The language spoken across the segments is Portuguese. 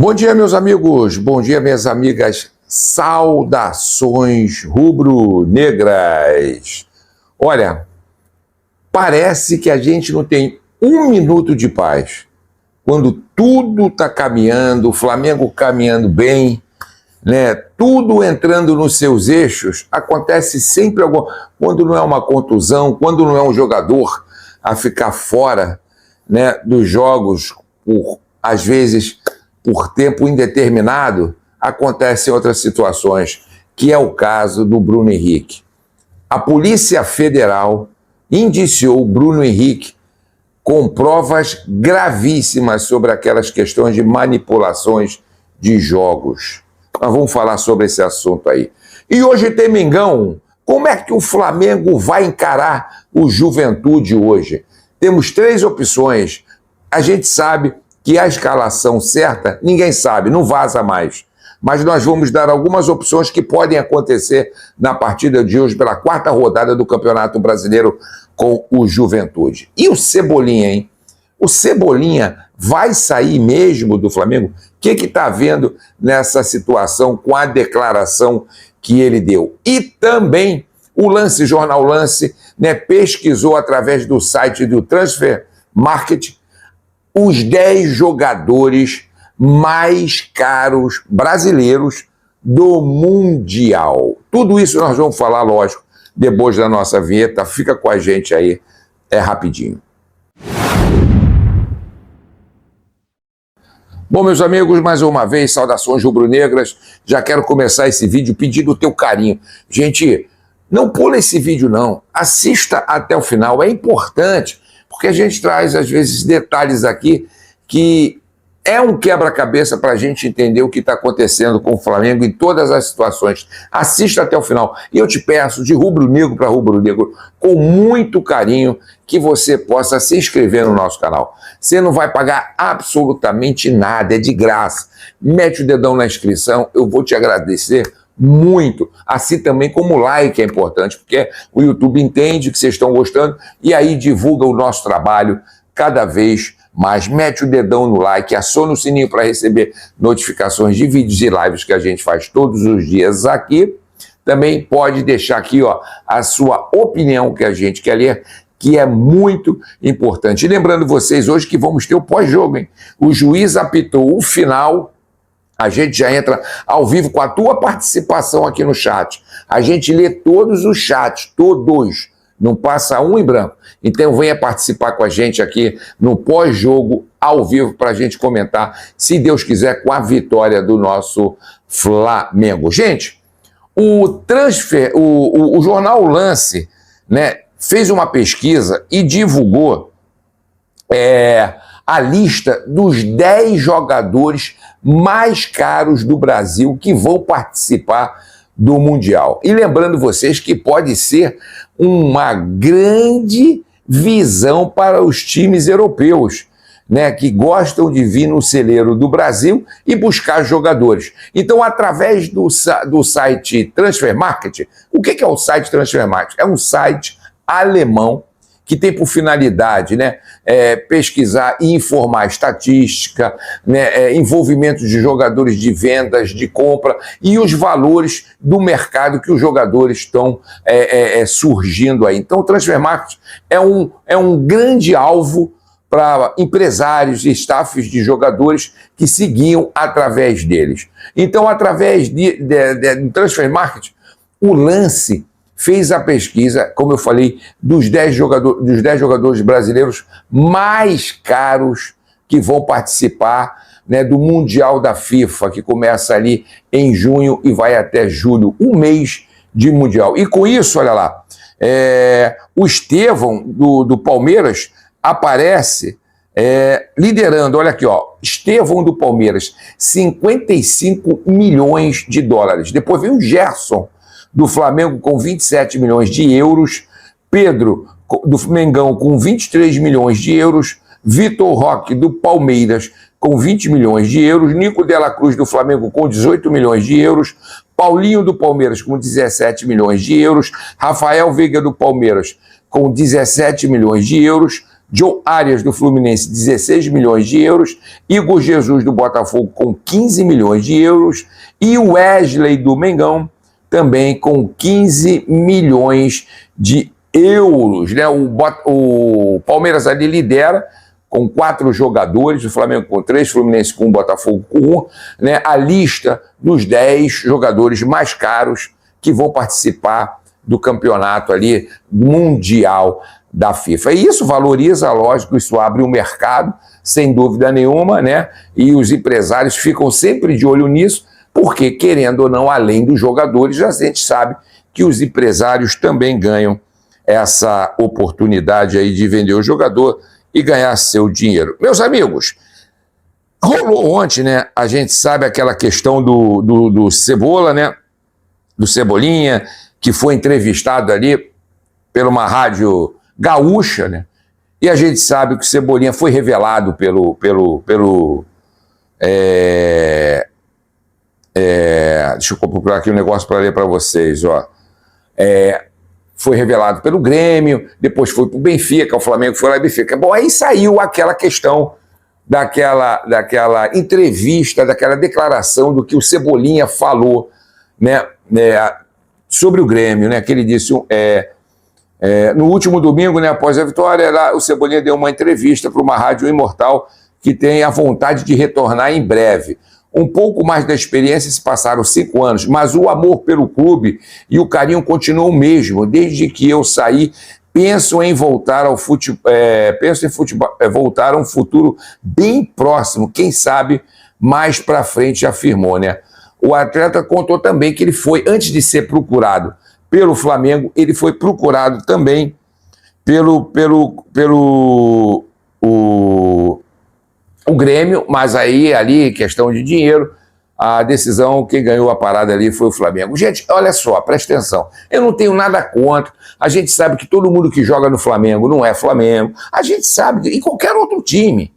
Bom dia, meus amigos, bom dia, minhas amigas, saudações rubro-negras. Olha, parece que a gente não tem um minuto de paz. Quando tudo está caminhando, o Flamengo caminhando bem, né? Tudo entrando nos seus eixos, acontece sempre algo. Quando não é uma contusão, quando não é um jogador a ficar fora, né, dos jogos, às vezes por tempo indeterminado, acontecem outras situações, que é o caso do Bruno Henrique. A Polícia Federal indiciou o Bruno Henrique com provas gravíssimas sobre aquelas questões de manipulações de jogos. Nós vamos falar sobre esse assunto aí. E hoje tem Mengão. Como é que o Flamengo vai encarar o Juventude hoje? Temos três opções. A gente sabe que a escalação certa, ninguém sabe, não vaza mais. Mas nós vamos dar algumas opções que podem acontecer na partida de hoje, pela quarta rodada do Campeonato Brasileiro com o Juventude. E o Cebolinha, hein? O Cebolinha vai sair mesmo do Flamengo? O que está havendo nessa situação com a declaração que ele deu? E também o Lance, Jornal Lance, né, pesquisou através do site do Transfer Market os 10 jogadores mais caros brasileiros do Mundial. Tudo isso nós vamos falar, lógico, depois da nossa vinheta. Fica com a gente aí, é rapidinho. Bom, meus amigos, mais uma vez, saudações rubro-negras. Já quero começar esse vídeo pedindo o teu carinho. Gente, não pula esse vídeo não, assista até o final, é importante, porque a gente traz, às vezes, detalhes aqui que é um quebra-cabeça para a gente entender o que está acontecendo com o Flamengo em todas as situações. Assista até o final. E eu te peço, de rubro-negro para rubro-negro, com muito carinho, que você possa se inscrever no nosso canal. Você não vai pagar absolutamente nada, é de graça. Mete o dedão na inscrição, eu vou te agradecer muito, assim também como o like é importante, porque o YouTube entende que vocês estão gostando e aí divulga o nosso trabalho cada vez mais. Mete o dedão no like, aciona o sininho para receber notificações de vídeos e lives que a gente faz todos os dias aqui. Também pode deixar aqui, ó, a sua opinião que a gente quer ler, que é muito importante. E lembrando vocês hoje que vamos ter o pós-jogo, hein? O juiz apitou o final. A gente já entra ao vivo com a tua participação aqui no chat. A gente lê todos os chats, todos. Não passa um em branco. Então venha participar com a gente aqui no pós-jogo, ao vivo, para a gente comentar, se Deus quiser, com a vitória do nosso Flamengo. Gente, o Jornal Lance, né, fez uma pesquisa e divulgou a lista dos 10 jogadores mais caros do Brasil que vão participar do Mundial. E lembrando vocês que pode ser uma grande visão para os times europeus, né, que gostam de vir no celeiro do Brasil e buscar jogadores. Então, através do site Transfer Market, o que é o site Transfer Market? É um site alemão que tem por finalidade, né, pesquisar e informar estatística, né, envolvimento de jogadores de vendas, de compra e os valores do mercado que os jogadores estão surgindo aí. Então, o Transfer Market é um grande alvo para empresários e staffs de jogadores que seguiam através deles. Então, através do Transfer Market, o Lance fez a pesquisa, como eu falei, dos 10 jogadores brasileiros mais caros que vão participar, né, do Mundial da FIFA, que começa ali em junho e vai até julho, um mês de Mundial. E com isso, olha lá, o Estevão, do Palmeiras, aparece liderando, olha aqui, ó, Estevão do Palmeiras, 55 milhões de dólares. Depois vem o Gerson, do Flamengo, com 27 milhões de euros, Pedro, do Mengão, com 23 milhões de euros, Vitor Roque, do Palmeiras, com 20 milhões de euros, Nico Dela Cruz, do Flamengo, com 18 milhões de euros, Paulinho, do Palmeiras, com 17 milhões de euros, Rafael Veiga, do Palmeiras, com 17 milhões de euros, John Arias do Fluminense, 16 milhões de euros, Igor Jesus do Botafogo com 15 milhões de euros e o Wesley do Mengão também com 15 milhões de euros, né? O Palmeiras ali lidera com 4 jogadores, o Flamengo com 3, o Fluminense com 1, Botafogo com 1, né? A lista dos 10 jogadores mais caros que vão participar do campeonato ali mundial da FIFA. E isso valoriza, lógico, isso abre o mercado, sem dúvida nenhuma, né? E os empresários ficam sempre de olho nisso, porque, querendo ou não, além dos jogadores, a gente sabe que os empresários também ganham essa oportunidade aí de vender o jogador e ganhar seu dinheiro. Meus amigos, rolou ontem, né? A gente sabe aquela questão do Cebola, né? Do Cebolinha, que foi entrevistado ali por uma rádio gaúcha, né? E a gente sabe que o Cebolinha foi revelado deixa eu procurar aqui um negócio para ler para vocês, ó. Foi revelado pelo Grêmio, depois foi para o Benfica, o Flamengo foi lá e Benfica. Bom, aí saiu aquela questão daquela entrevista, daquela declaração do que o Cebolinha falou, né, sobre o Grêmio, né, que ele disse no último domingo, né, após a vitória, lá, o Cebolinha deu uma entrevista para uma rádio imortal que tem a vontade de retornar em breve. Um pouco mais da experiência, se passaram 5 anos, mas o amor pelo clube e o carinho continuam o mesmo. Desde que eu saí, penso em voltar ao futebol, voltar a um futuro bem próximo, quem sabe mais para frente, afirmou, né? O atleta contou também que ele foi, antes de ser procurado pelo Flamengo, ele foi procurado também pelo o Grêmio, mas aí, ali, questão de dinheiro, a decisão, quem ganhou a parada ali foi o Flamengo. Gente, olha só, presta atenção, eu não tenho nada contra, a gente sabe que todo mundo que joga no Flamengo não é Flamengo, a gente sabe, em qualquer outro time.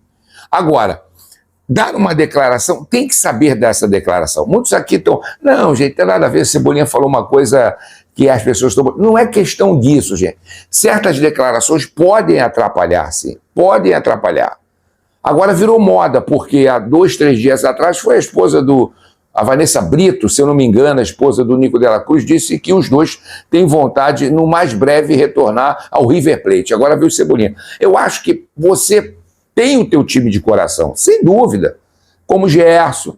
Agora, dar uma declaração, tem que saber dessa declaração. Muitos aqui estão, não, gente, tem nada a ver, o Cebolinha falou uma coisa que as pessoas estão... Não é questão disso, gente. Certas declarações podem atrapalhar, sim, podem atrapalhar. Agora virou moda, porque há 2, 3 dias atrás foi a Vanessa Brito, se eu não me engano, a esposa do Nico Della Cruz, disse que os dois têm vontade, no mais breve, retornar ao River Plate. Agora veio o Cebolinha. Eu acho que você tem o teu time de coração, sem dúvida, como Gerson,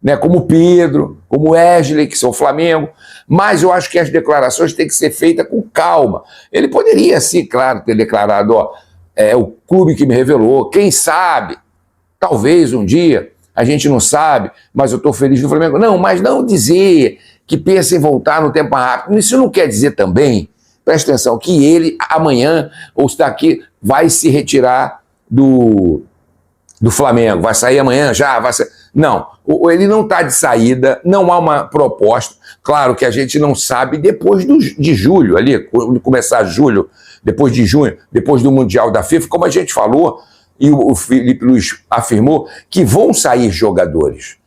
né, como Pedro, como Wesley, que são Flamengo, mas eu acho que as declarações têm que ser feitas com calma. Ele poderia, sim, claro, ter declarado, ó, o clube que me revelou, quem sabe, talvez um dia, a gente não sabe, mas eu estou feliz no Flamengo. Não, mas não dizer que pensa em voltar no tempo rápido, isso não quer dizer também, presta atenção, que ele amanhã, ou está aqui, vai se retirar do Flamengo, vai sair amanhã já, vai sair... Não, ele não está de saída, não há uma proposta, claro que a gente não sabe depois de julho, ali, quando começar julho, depois de junho, depois do Mundial da FIFA, como a gente falou, e o Felipe Luiz afirmou, que vão sair jogadores,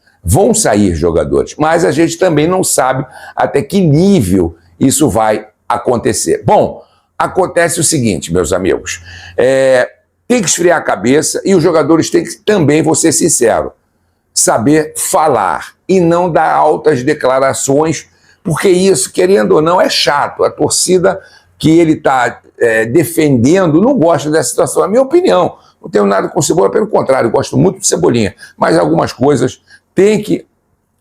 mas a gente também não sabe até que nível isso vai acontecer. Bom, acontece o seguinte, meus amigos, tem que esfriar a cabeça e os jogadores têm que também, vou ser sincero, saber falar e não dar altas declarações, porque isso, querendo ou não, é chato. A torcida que ele está defendendo não gosta dessa situação, é a minha opinião. Não tenho nada com o Cebola, pelo contrário, gosto muito de Cebolinha, mas algumas coisas tem que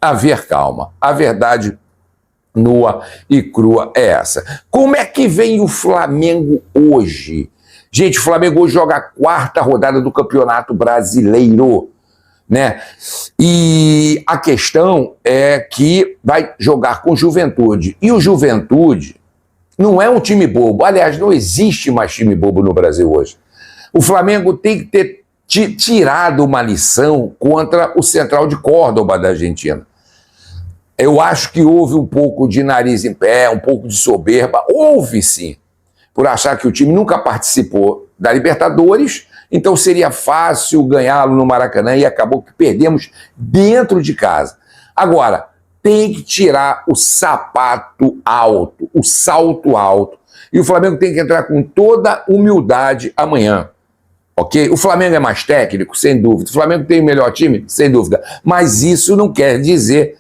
haver calma. A verdade nua e crua é essa. Como é que vem o Flamengo hoje? Gente, o Flamengo hoje joga a 4ª rodada do Campeonato Brasileiro, né? E a questão é que vai jogar com o Juventude. E o Juventude não é um time bobo. Aliás, não existe mais time bobo no Brasil hoje. O Flamengo tem que ter tirado uma lição contra o Central de Córdoba da Argentina. Eu acho que houve um pouco de nariz em pé, um pouco de soberba. Houve, sim, por achar que o time nunca participou da Libertadores, então seria fácil ganhá-lo no Maracanã e acabou que perdemos dentro de casa. Agora, tem que tirar o sapato alto, o salto alto. E o Flamengo tem que entrar com toda humildade amanhã. ok? O Flamengo é mais técnico, sem dúvida. O Flamengo tem o melhor time, sem dúvida. Mas isso não quer dizer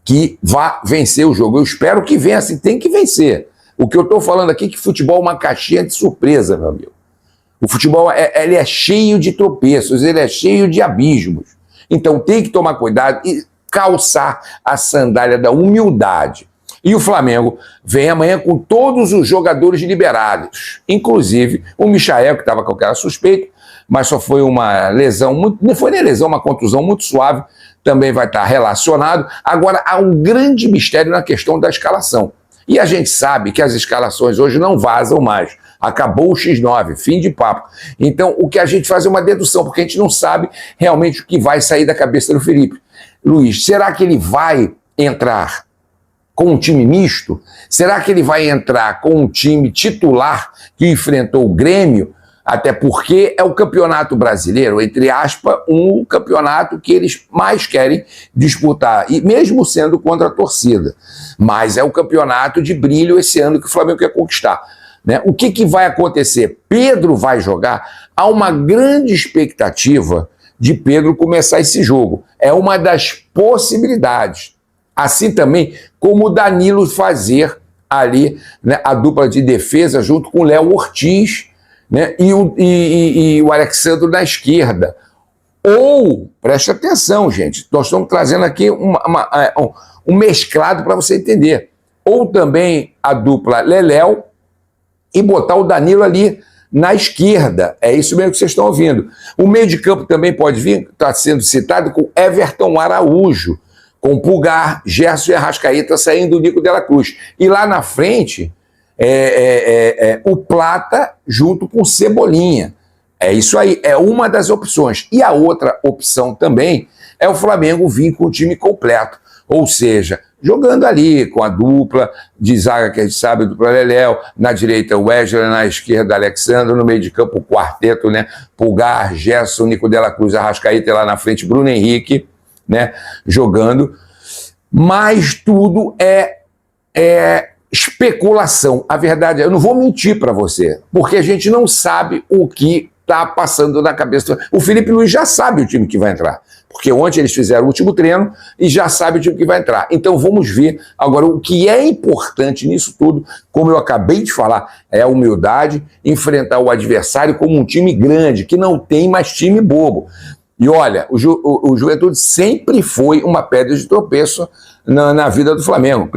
que vá vencer o jogo. Eu espero que vença, e tem que vencer. O que eu estou falando aqui é que futebol é uma caixinha de surpresa, meu amigo. O futebol ele é cheio de tropeços, ele é cheio de abismos. Então tem que tomar cuidado e calçar a sandália da humildade. E o Flamengo vem amanhã com todos os jogadores liberados, inclusive o Michael, que estava com aquela suspeita, mas só foi uma lesão, não foi nem lesão, uma contusão muito suave, também vai estar relacionado. Agora, há um grande mistério na questão da escalação. E a gente sabe que as escalações hoje não vazam mais. Acabou o X9, fim de papo. Então, o que a gente faz é uma dedução, porque a gente não sabe realmente o que vai sair da cabeça do Felipe Luiz. Será que ele vai entrar com um time misto? Será que ele vai entrar com um time titular que enfrentou o Grêmio? Até porque é o campeonato brasileiro, entre aspas, um campeonato que eles mais querem disputar, e mesmo sendo contra a torcida. Mas é o campeonato de brilho esse ano que o Flamengo quer conquistar, né? O que vai acontecer? Pedro vai jogar? Há uma grande expectativa de Pedro começar esse jogo. É uma das possibilidades. Assim também como o Danilo fazer ali, né, a dupla de defesa junto com o Léo Ortiz, né, e o Alexandre na esquerda. Ou, preste atenção, gente, nós estamos trazendo aqui um mesclado para você entender. Ou também a dupla Leléo e botar o Danilo ali na esquerda. É isso mesmo que vocês estão ouvindo. O meio de campo também pode vir, está sendo citado com Everton Araújo, com Pulgar, Gerson e Arrascaeta saindo do Nico de la Cruz. E lá na frente, o Plata junto com Cebolinha. É isso aí, é uma das opções. E a outra opção também é o Flamengo vir com o time completo. Ou seja, jogando ali com a dupla de zaga que a gente sabe, dupla Leléo, na direita o Wesley, na esquerda Alexandre, no meio de campo o quarteto, né? Pulgar, Gerson, Nico de la Cruz, Arrascaeta, e lá na frente Bruno Henrique, né, jogando, mas tudo é especulação. A verdade é, eu não vou mentir para você, porque a gente não sabe o que está passando na cabeça. O Felipe Luiz já sabe o time que vai entrar, porque ontem eles fizeram o último treino e já sabe o time que vai entrar. Então vamos ver. Agora, o que é importante nisso tudo, como eu acabei de falar, é a humildade, enfrentar o adversário como um time grande, que não tem mais time bobo. E olha, o Juventude sempre foi uma pedra de tropeço na vida do Flamengo,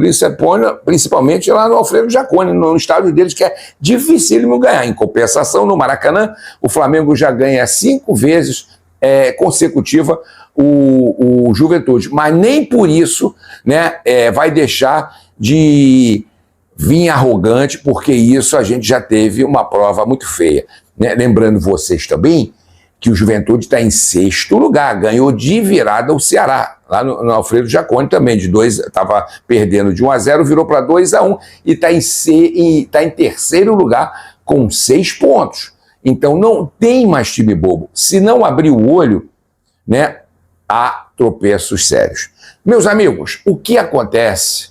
principalmente lá no Alfredo Jaconi, no estádio deles, que é dificílimo ganhar. Em compensação, no Maracanã, o Flamengo já ganha 5 vezes consecutiva o Juventude, mas nem por isso, né, vai deixar de vir arrogante, porque isso a gente já teve uma prova muito feia, né? Lembrando vocês também que o Juventude está em 6º lugar, ganhou de virada o Ceará, lá no Alfredo Jaconi também, estava perdendo de 1-0, virou para 2-1 e está em 3º lugar com 6 pontos. Então não tem mais time bobo. Se não abrir o olho, né, há tropeços sérios. Meus amigos, o que acontece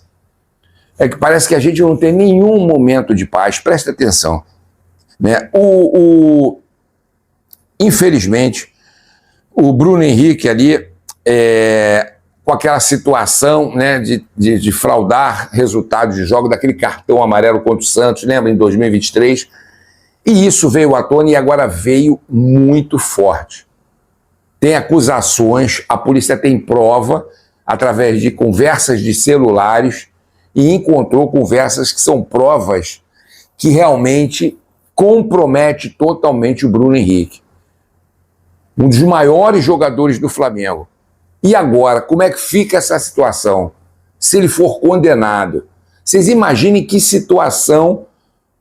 é que parece que a gente não tem nenhum momento de paz. Presta atenção, né? Infelizmente, o Bruno Henrique ali, com aquela situação, né, de fraudar resultados de jogo, daquele cartão amarelo contra o Santos, lembra, em 2023, e isso veio à tona e agora veio muito forte. Tem acusações, a polícia tem prova, através de conversas de celulares, e encontrou conversas que são provas que realmente compromete totalmente o Bruno Henrique, um dos maiores jogadores do Flamengo. E agora, como é que fica essa situação? Se ele for condenado, vocês imaginem que situação,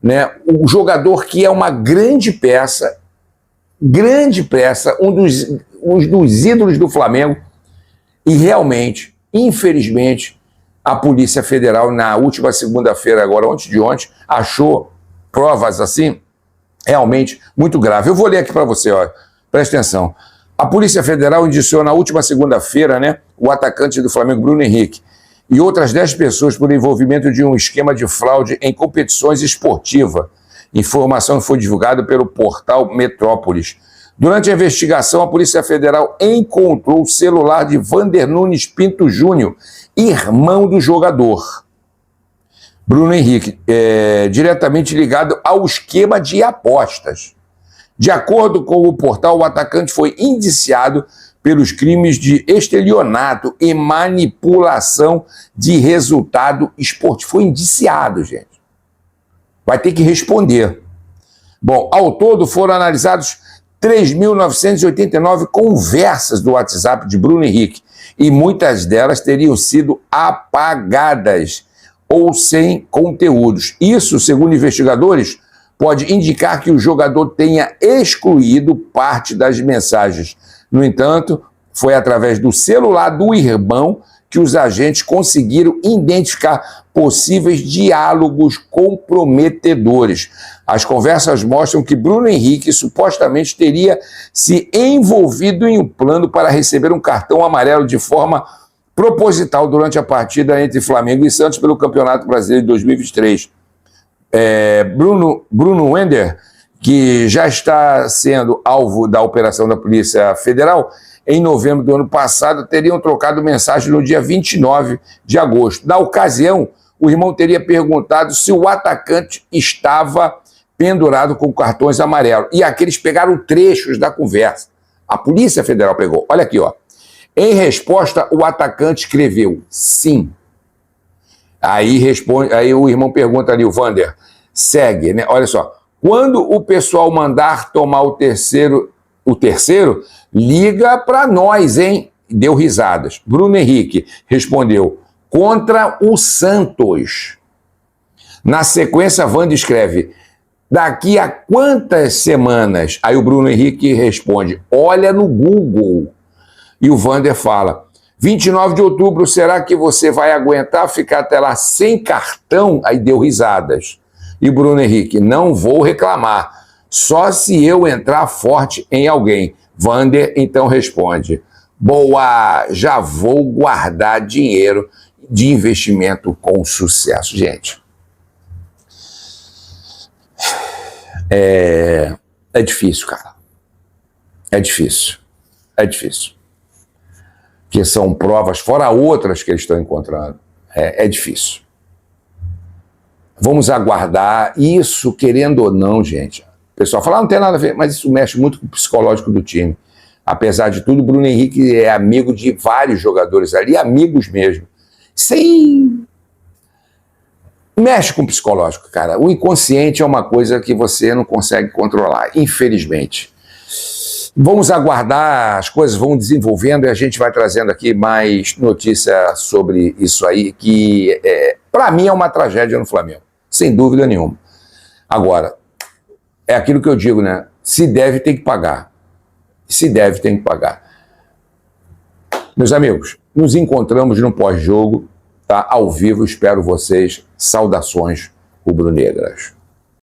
né? O jogador que é uma grande peça, um dos ídolos do Flamengo, e realmente, infelizmente, a Polícia Federal, na última segunda-feira, agora, antes de ontem, achou provas assim, realmente muito grave. Eu vou ler aqui para você, ó. Presta atenção. A Polícia Federal indiciou na última segunda-feira, né, o atacante do Flamengo, Bruno Henrique, e outras 10 pessoas por envolvimento de um esquema de fraude em competições esportivas. Informação foi divulgada pelo portal Metrópolis Durante a investigação, a Polícia Federal encontrou o celular de Vander Nunes Pinto Júnior, irmão do jogador Bruno Henrique, diretamente ligado ao esquema de apostas. De acordo com o portal, o atacante foi indiciado pelos crimes de estelionato e manipulação de resultado esportivo. Foi indiciado, gente. Vai ter que responder. Bom, ao todo foram analisados 3.989 conversas do WhatsApp de Bruno Henrique e muitas delas teriam sido apagadas ou sem conteúdos. Isso, segundo investigadores, pode indicar que o jogador tenha excluído parte das mensagens. No entanto, foi através do celular do irmão que os agentes conseguiram identificar possíveis diálogos comprometedores. As conversas mostram que Bruno Henrique supostamente teria se envolvido em um plano para receber um cartão amarelo de forma proposital durante a partida entre Flamengo e Santos pelo Campeonato Brasileiro de 2023. Bruno Wender, que já está sendo alvo da operação da Polícia Federal, em novembro do ano passado, teriam trocado mensagem no dia 29 de agosto. Na ocasião, o irmão teria perguntado se o atacante estava pendurado com cartões amarelos. E aqui eles pegaram trechos da conversa. A Polícia Federal pegou. Olha aqui, ó. Em resposta, o atacante escreveu sim. Aí o irmão pergunta ali, o Vander, segue, né? Olha só. Quando o pessoal mandar tomar o terceiro, liga para nós, hein? Deu risadas. Bruno Henrique respondeu, contra o Santos. Na sequência, Vander escreve, daqui a quantas semanas? Aí o Bruno Henrique responde, olha no Google. E o Vander fala, 29 de outubro, será que você vai aguentar ficar até lá sem cartão? Aí deu risadas. E Bruno Henrique, não vou reclamar, só se eu entrar forte em alguém. Vander então responde, boa, já vou guardar dinheiro de investimento com sucesso. Gente, é difícil, cara. É difícil. Que são provas, fora outras que eles estão encontrando. É difícil. Vamos aguardar isso, querendo ou não, gente. O pessoal fala, não tem nada a ver, mas isso mexe muito com o psicológico do time. Apesar de tudo, o Bruno Henrique é amigo de vários jogadores ali, amigos mesmo. Mexe com o psicológico, cara. O inconsciente é uma coisa que você não consegue controlar, infelizmente. Vamos aguardar, as coisas vão desenvolvendo e a gente vai trazendo aqui mais notícia sobre isso aí, que para mim é uma tragédia no Flamengo, sem dúvida nenhuma. Agora, é aquilo que eu digo, né? Se deve, tem que pagar. Se deve, tem que pagar. Meus amigos, nos encontramos no pós-jogo, tá? Ao vivo, espero vocês. Saudações rubro-negras.